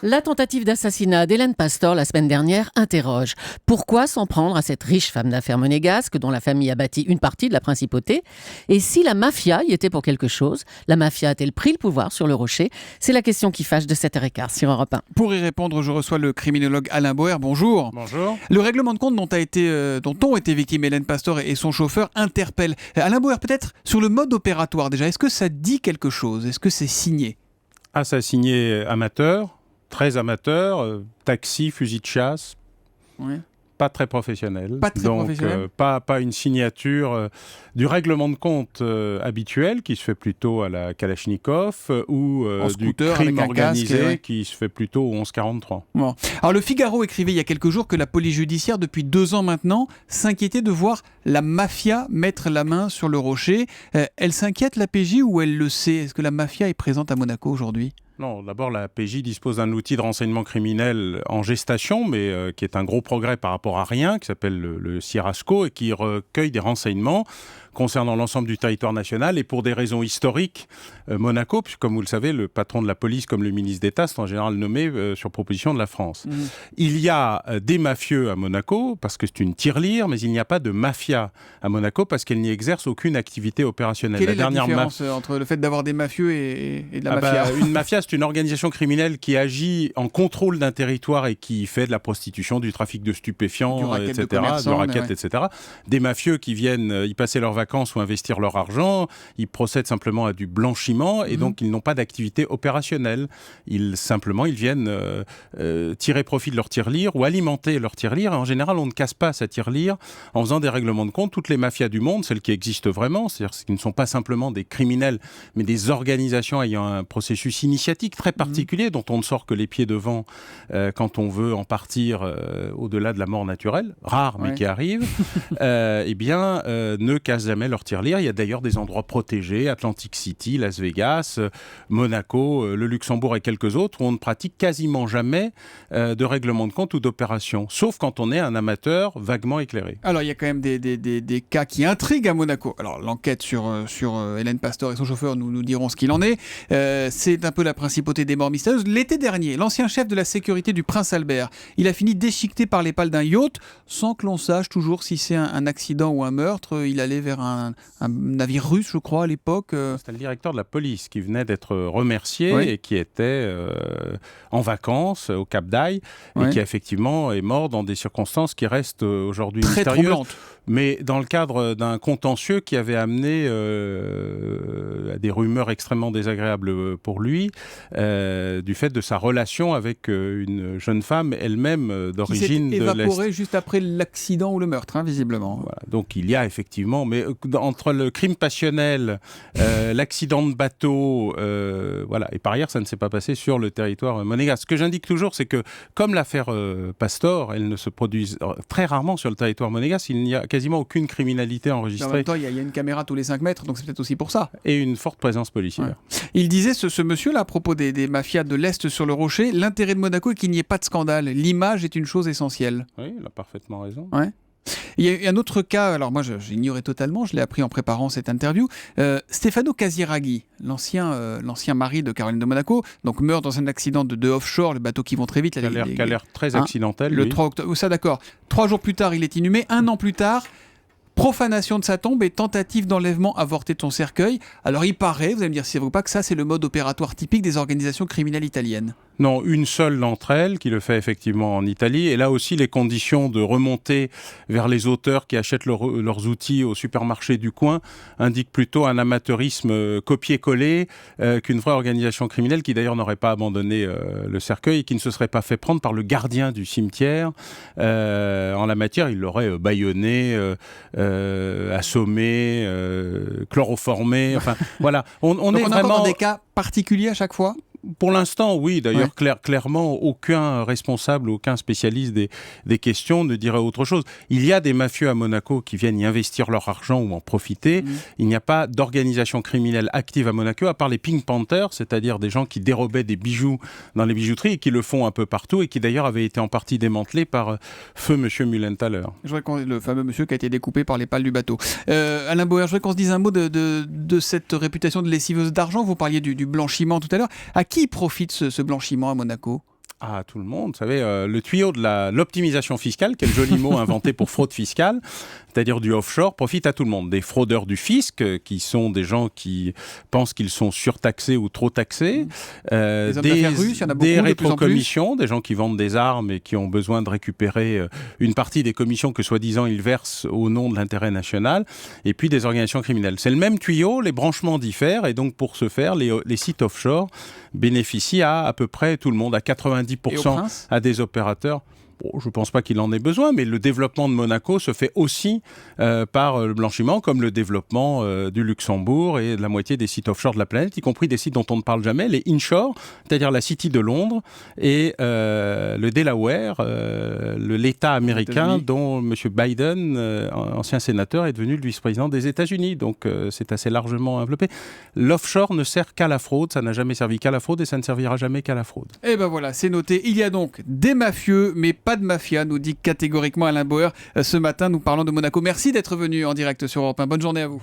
La tentative d'assassinat d'Hélène Pastor la semaine dernière interroge. Pourquoi s'en prendre à cette riche femme d'affaires monégasque dont la famille a bâti une partie de la principauté ? Et si la mafia y était pour quelque chose, la mafia a-t-elle pris le pouvoir sur le rocher ? C'est la question qui fâche de 7h15 sur Europe 1. Pour y répondre, je reçois le criminologue Alain Boer. Bonjour. Bonjour. Le règlement de compte dont ont été victimes Hélène Pastor et son chauffeur interpelle. Alain Boer, peut-être sur le mode opératoire déjà. Est-ce que ça dit quelque chose ? Est-ce que c'est signé ? Assassiné amateur, très amateur, taxi, fusil de chasse, pas très professionnel. Pas une signature du règlement de compte habituel qui se fait plutôt à la Kalachnikov ou du crime organisé qui se fait plutôt au 1143. Bon. Alors le Figaro écrivait il y a quelques jours que la police judiciaire, depuis 2 ans maintenant, s'inquiétait de voir la mafia mettre la main sur le rocher. Elle s'inquiète, la PJ, ou elle le sait ? Est-ce que la mafia est présente à Monaco aujourd'hui ? Non, d'abord, la PJ dispose d'un outil de renseignement criminel en gestation, mais qui est un gros progrès par rapport à rien, qui s'appelle le Sierrasco, et qui recueille des renseignements concernant l'ensemble du territoire national. Et pour des raisons historiques, Monaco, puisque comme vous le savez, le patron de la police, comme le ministre d'État, sont en général nommés sur proposition de la France. Il y a des mafieux à Monaco, parce que c'est une tirelire, mais il n'y a pas de mafia à Monaco, parce qu'elle n'y exerce aucune activité opérationnelle. Quelle est la différence entre le fait d'avoir des mafieux et de la mafia ? Une mafia, c'est une organisation criminelle qui agit en contrôle d'un territoire et qui fait de la prostitution, du trafic de stupéfiants, etc., du racket, etc. Des mafieux qui viennent y passer leurs vacances ou investir leur argent, ils procèdent simplement à du blanchiment et donc ils n'ont pas d'activité opérationnelle. Ils viennent tirer profit de leur tirelire ou alimenter leur tirelire. Et en général, on ne casse pas sa tirelire en faisant des règlements de compte. Toutes les mafias du monde, celles qui existent vraiment, c'est-à-dire qui ne sont pas simplement des criminels, mais des organisations ayant un processus initiatique très particulier dont on ne sort que les pieds devant quand on veut en partir au-delà de la mort naturelle, rare mais qui arrive, ne cassent jamais leur tirelire. Il y a d'ailleurs des endroits protégés, Atlantic City, Las Vegas, Monaco, le Luxembourg et quelques autres, où on ne pratique quasiment jamais de règlement de compte ou d'opération, sauf quand on est un amateur vaguement éclairé. Alors il y a quand même des cas qui intriguent à Monaco. Alors l'enquête sur Hélène Pastor et son chauffeur, nous dirons ce qu'il en est. C'est un peu la principauté des morts mystérieuses. L'été dernier, l'ancien chef de la sécurité du Prince Albert, il a fini déchiqueté par les pales d'un yacht, sans que l'on sache toujours si c'est un accident ou un meurtre. Il allait vers un navire russe, je crois, à l'époque. C'était le directeur de la police qui venait d'être remercié et qui était en vacances au Cap d'Aille et qui effectivement est mort dans des circonstances qui restent aujourd'hui très mystérieuses. Troublantes. Mais dans le cadre d'un contentieux qui avait amené à des rumeurs extrêmement désagréables pour lui, du fait de sa relation avec une jeune femme elle-même d'origine de l'Est. Qui s'est évaporée juste après l'accident ou le meurtre, visiblement. Voilà. Donc il y a effectivement, mais entre le crime passionnel, l'accident de bateau, et par ailleurs ça ne s'est pas passé sur le territoire monégasque. Ce que j'indique toujours, c'est que comme l'affaire Pastor, elle ne se produit très rarement sur le territoire monégasque, il n'y a quasiment aucune criminalité enregistrée. En même temps, il y a une caméra tous les 5 mètres, donc c'est peut-être aussi pour ça. Et une forte présence policière. Il disait, ce monsieur-là, à propos des mafias de l'Est sur le rocher, l'intérêt de Monaco est qu'il n'y ait pas de scandale. L'image est une chose essentielle. Oui, il a parfaitement raison. Il y a un autre cas, alors moi j'ignorais totalement, je l'ai appris en préparant cette interview. Stefano Casiraghi, l'ancien mari de Caroline de Monaco, donc meurt dans un accident de offshore, le bateau qui vont très vite. Qui a l'air très accidentel. Le 3 octobre, ça d'accord. 3 jours plus tard, il est inhumé. 1 an plus tard, profanation de sa tombe et tentative d'enlèvement avorté de son cercueil. Alors il paraît, vous allez me dire si c'est vrai ou pas, que ça c'est le mode opératoire typique des organisations criminelles italiennes. Non, une seule d'entre elles qui le fait effectivement en Italie. Et là aussi, les conditions de remonter vers les auteurs qui achètent leurs outils au supermarché du coin indiquent plutôt un amateurisme copier-coller qu'une vraie organisation criminelle qui d'ailleurs n'aurait pas abandonné le cercueil et qui ne se serait pas fait prendre par le gardien du cimetière. En la matière, il l'aurait bâillonné, assommé, chloroformé. Enfin, voilà. On est vraiment dans des cas particuliers à chaque fois ? Pour l'instant, oui. D'ailleurs, clairement, aucun responsable, aucun spécialiste des questions ne dirait autre chose. Il y a des mafieux à Monaco qui viennent y investir leur argent ou en profiter. Il n'y a pas d'organisation criminelle active à Monaco, à part les Pink Panthers, c'est-à-dire des gens qui dérobaient des bijoux dans les bijouteries et qui le font un peu partout et qui d'ailleurs avaient été en partie démantelés par feu monsieur Mullenthaler. Je voudrais le fameux monsieur qui a été découpé par les pales du bateau. Alain Bauer, je voudrais qu'on se dise un mot de cette réputation de lessiveuse d'argent. Vous parliez du blanchiment tout à l'heure. À qui profite ce blanchiment à Monaco ? Ah, tout le monde. Vous savez, le tuyau de l'optimisation fiscale, quel joli mot inventé pour fraude fiscale, c'est-à-dire du offshore, profite à tout le monde. Des fraudeurs du fisc, qui sont des gens qui pensent qu'ils sont surtaxés ou trop taxés. Des hommes d'affaires russes, il y en a beaucoup, des de plus en plus. rétrocommissions, des gens qui vendent des armes et qui ont besoin de récupérer une partie des commissions que soi-disant ils versent au nom de l'intérêt national. Et puis des organisations criminelles. C'est le même tuyau, les branchements diffèrent. Et donc pour ce faire, les sites offshore bénéficient à peu près tout le monde, à 90% à des opérateurs. Bon, je ne pense pas qu'il en ait besoin, mais le développement de Monaco se fait aussi par le blanchiment, comme le développement du Luxembourg et de la moitié des sites offshore de la planète, y compris des sites dont on ne parle jamais, les inshore, c'est-à-dire la City de Londres et le Delaware, l'État américain dont M. Biden, ancien sénateur, est devenu le vice-président des États-Unis. Donc c'est assez largement développé. L'offshore ne sert qu'à la fraude, ça n'a jamais servi qu'à la fraude et ça ne servira jamais qu'à la fraude. Et ben voilà, c'est noté. Il y a donc des mafieux, mais pas de mafia, nous dit catégoriquement Alain Bauer ce matin, nous parlons de Monaco. Merci d'être venu en direct sur Europe 1. Bonne journée à vous.